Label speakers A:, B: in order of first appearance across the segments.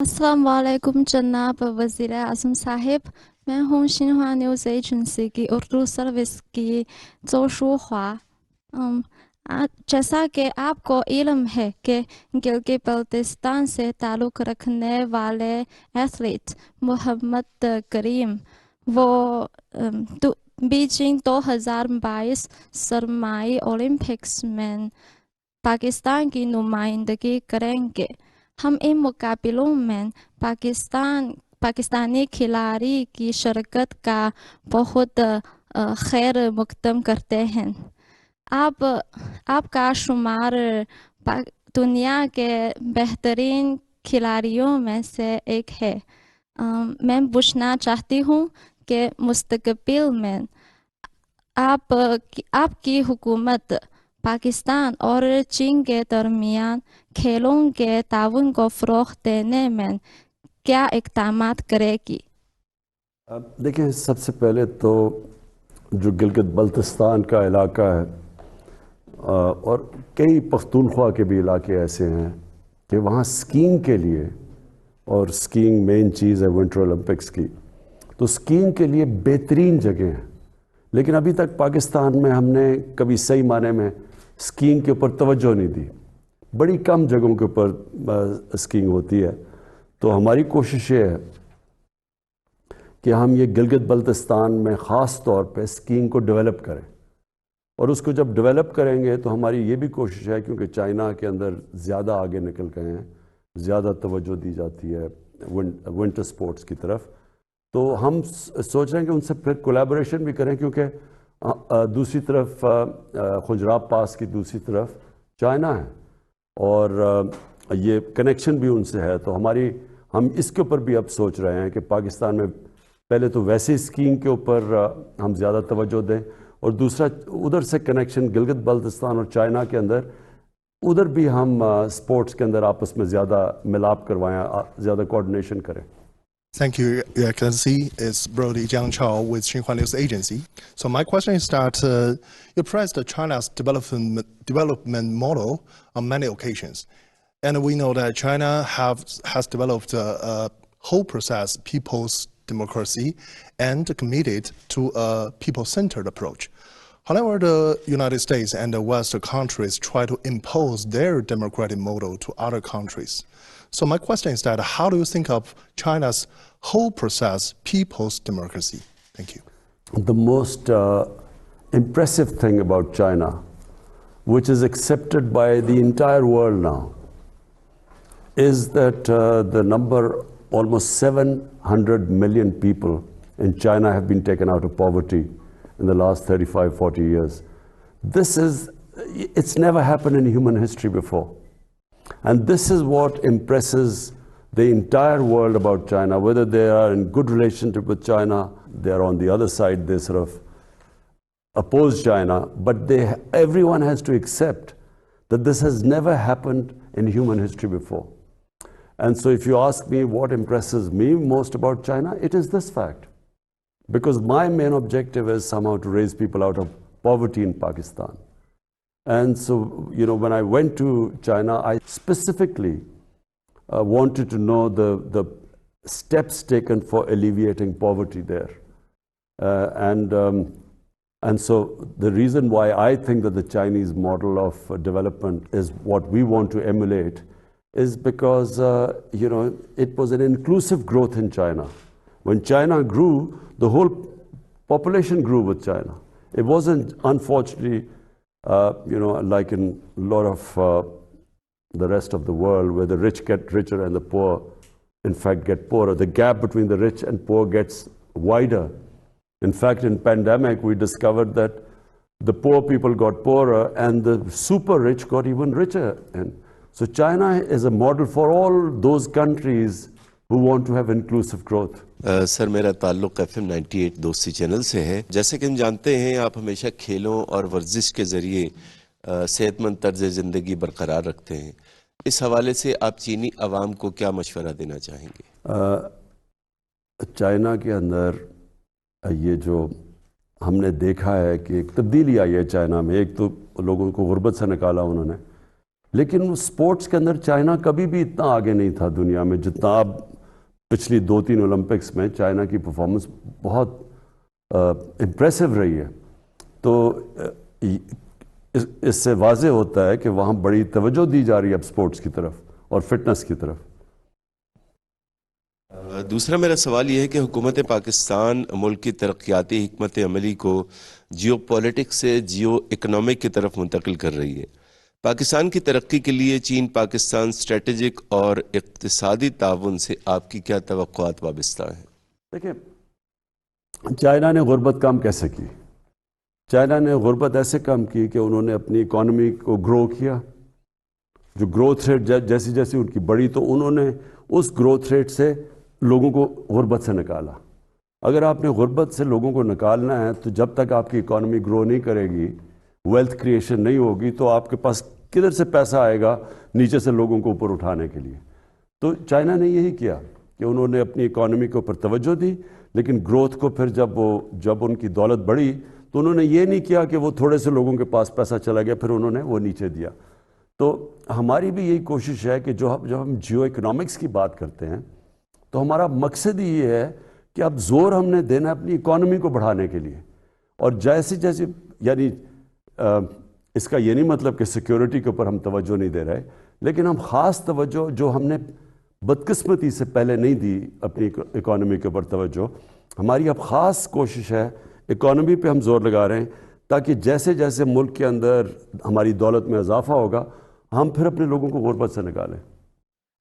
A: अस्सलाम वालेकुम जनाब वज़ीर आज़म साहिब। मैं हूँ शिन्हुआ न्यूज़ एजेंसी की उर्दू सर्विस की जोशुआ। जैसा कि आपको इल्म है कि गिलगित बल्तिस्तान से ताल्लुक़ रखने वाले एथलीट मोहम्मद करीम वो बीजिंग 2022 सरमाई ओलंपिक्स में पाकिस्तान की नुमाइंदगी करेंगे। हम इन मुकाबलों में पाकिस्तानी खिलाड़ी की शिरकत का बहुत खैर मकदम करते हैं। आपका शुमार दुनिया के बेहतरीन खिलाड़ियों में से एक है। मैं पूछना चाहती हूँ कि मुस्तकबिल में आपकी हुकूमत पाकिस्तान और चीन के दरमियान खेलों के ताउन को फ़रोग़ देने में क्या इक़दामात करेगी?
B: अब देखिए, सबसे पहले तो जो गिलगित बल्तिस्तान का इलाका है और कई पख्तूनख्वा के भी इलाके ऐसे हैं कि वहाँ स्कीइंग के लिए, और स्कीइंग मेन चीज़ है विंटर ओलंपिक्स की, तो स्कीइंग के लिए बेहतरीन जगह हैं। लेकिन अभी तक पाकिस्तान में हमने कभी सही माने में स्कीइंग के ऊपर तवज्जो नहीं दी। बड़ी कम जगहों के ऊपर स्कीइंग होती है। तो हमारी कोशिश ये है कि हम ये गिलगित बल्तिस्तान में ख़ास तौर पे स्कीइंग को डेवलप करें, और उसको जब डेवलप करेंगे तो हमारी ये भी कोशिश है, क्योंकि चाइना के अंदर ज़्यादा आगे निकल गए हैं, ज़्यादा तवज्जो दी जाती है विंटर स्पोर्ट्स की तरफ, तो हम सोच रहे हैं कि उनसे फिर कोलैबोरेशन भी करें, क्योंकि दूसरी तरफ खुजराब पास की दूसरी तरफ चाइना है और ये कनेक्शन भी उनसे है। तो हम इसके ऊपर भी अब सोच रहे हैं कि पाकिस्तान में पहले तो वैसे स्कीइंग के ऊपर हम ज़्यादा तवज्जो दें, और दूसरा उधर से कनेक्शन गिलगित बल्तिस्तान और चाइना के अंदर, उधर भी हम स्पोर्ट्स के अंदर आपस में ज़्यादा मिलाप करवाएं, ज़्यादा कोऑर्डिनेशन करें।
C: Thank you, Your Excellency. It's Brody Jiang Chao with Xinhua News Agency. So my question is that you praised China's development model on many occasions. And we know that China has developed a whole process, people's democracy, and committed to a people-centered approach. However, the United States and the Western countries try to impose their democratic model to other countries. So my question is that how do you think of China's whole process, people's democracy? Thank you.
B: The most impressive thing about China, which is accepted by the entire world now, is that the number, almost 700 million people in China have been taken out of poverty in the last 35, 40 years. It's never happened in human history before. And this is what impresses the entire world about China, whether they are in good relationship with China, they're on the other side, they sort of oppose China, but everyone has to accept that this has never happened in human history before. And so if you ask me what impresses me most about China, it is this fact. Because my main objective is somehow to raise people out of poverty in Pakistan. And so, when I went to China, I specifically wanted to know the steps taken for alleviating poverty there. And so the reason why I think that the Chinese model of development is what we want to emulate is because, it was an inclusive growth in China. When China grew, the whole population grew with China. It wasn't, unfortunately, like in a lot of the rest of the world, where the rich get richer and the poor, in fact, get poorer. The gap between the rich and poor gets wider. In fact, in pandemic, we discovered that the poor people got poorer and the super rich got even richer. And so China is a model for all those countries who want to have inclusive growth.
D: Sir, मेरा ताल्लुक़ FM 98 दोस्ती channel से है। जैसे कि हम जानते हैं, आप हमेशा खेलों और वर्जिश के ज़रिए सेहतमंद तर्ज ज़िंदगी बरकरार रखते हैं। इस हवाले से आप चीनी अवाम को क्या मशवरा देना चाहेंगे?
B: चाइना के अंदर ये जो हमने देखा है कि एक तब्दीली आई है चाइना में। एक तो लोगों को गुर्बत से निकाला उन्होंने, لیکن سپورٹس کے اندر چائنا کبھی بھی اتنا آگے نہیں تھا دنیا میں جتنا اب پچھلی 2-3 اولمپکس میں چائنا کی پرفارمنس بہت امپریسو رہی ہے. تو اس سے واضح ہوتا ہے کہ وہاں بڑی توجہ دی جا رہی ہے اب سپورٹس کی طرف اور فٹنس کی طرف.
D: دوسرا میرا سوال یہ ہے کہ حکومت پاکستان ملک کی ترقیاتی حکمت عملی کو جیو پولیٹکس سے جیو اکنامک کی طرف منتقل کر رہی ہے. پاکستان کی ترقی کے لیے چین پاکستان اسٹریٹجک اور اقتصادی تعاون سے آپ کی کیا توقعات وابستہ ہیں؟
B: دیکھیں، چائنا نے غربت کم کیسے کی؟ چائنا نے غربت ایسے کم کی کہ انہوں نے اپنی اکانومی کو گرو کیا. جو گروتھ ریٹ جیسی جیسی ان کی بڑھی تو انہوں نے اس گروتھ ریٹ سے لوگوں کو غربت سے نکالا. اگر آپ نے غربت سے لوگوں کو نکالنا ہے تو جب تک آپ کی اکانومی گرو نہیں کرے گی، ویلتھ کریشن نہیں ہوگی، تو آپ کے پاس کدھر سے پیسہ آئے گا نیچے سے لوگوں کو اوپر اٹھانے کے لیے؟ تو چائنا نے یہی کیا کہ انہوں نے اپنی اکانومی کے اوپر توجہ دی، لیکن گروتھ کو پھر جب ان کی دولت بڑھی تو انہوں نے یہ نہیں کیا کہ وہ تھوڑے سے لوگوں کے پاس پیسہ چلا گیا پھر انہوں نے وہ نیچے دیا. تو ہماری بھی یہی کوشش ہے کہ جب ہم جیو اکنامکس کی بات کرتے ہیں تو ہمارا مقصد ہی یہ ہے کہ اب زور ہم نے دینا ہے اپنی اکانومی کو بڑھانے کے لیے. اور جیسے یعنی اس کا یہ نہیں مطلب کہ سیکیورٹی کے اوپر ہم توجہ نہیں دے رہے، لیکن ہم خاص توجہ جو ہم نے بدقسمتی سے پہلے نہیں دی اپنی اکانومی کے اوپر توجہ، ہماری اب خاص کوشش ہے اکانومی پہ ہم زور لگا رہے ہیں تاکہ جیسے جیسے ملک کے اندر ہماری دولت میں اضافہ ہوگا ہم پھر اپنے لوگوں کو غربت سے نکالیں.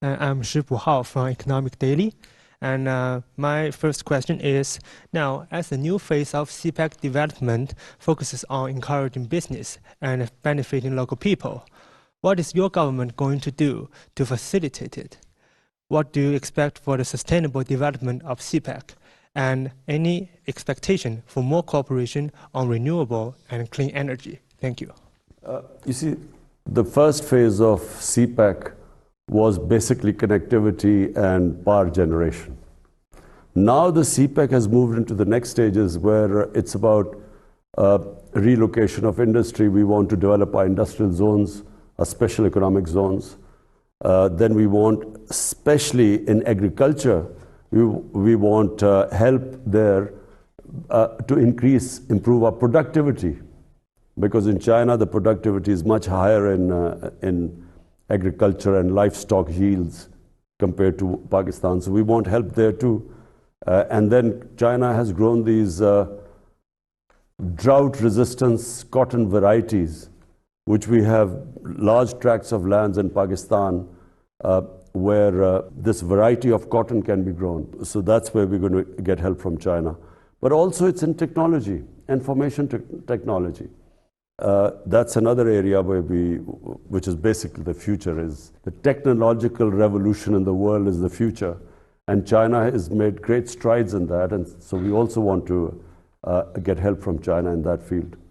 E: I'm Shifu Hao from Economic Daily. And my first question is, now, as the new phase of CPEC development focuses on encouraging business and benefiting local people, what is your government going to do to facilitate it? What do you expect for the sustainable development of CPEC? And any expectation for more cooperation on renewable and clean energy? Thank you.
B: You see, the first phase of CPEC was basically connectivity and power generation. Now the CPEC has moved into the next stages where it's about relocation of industry. We want to develop our industrial zones, our special economic zones. Then we want, especially in agriculture, we want help there to improve our productivity. Because in China, the productivity is much higher in agriculture and livestock yields compared to Pakistan. So we want help there too. And then China has grown these drought-resistant cotton varieties, which we have large tracts of lands in Pakistan where this variety of cotton can be grown. So that's where we're going to get help from China. But also it's in technology, information technology. That's another area which is basically the future. Is the technological revolution in the world is the future, and China has made great strides in that, and so we also want to get help from China in that field.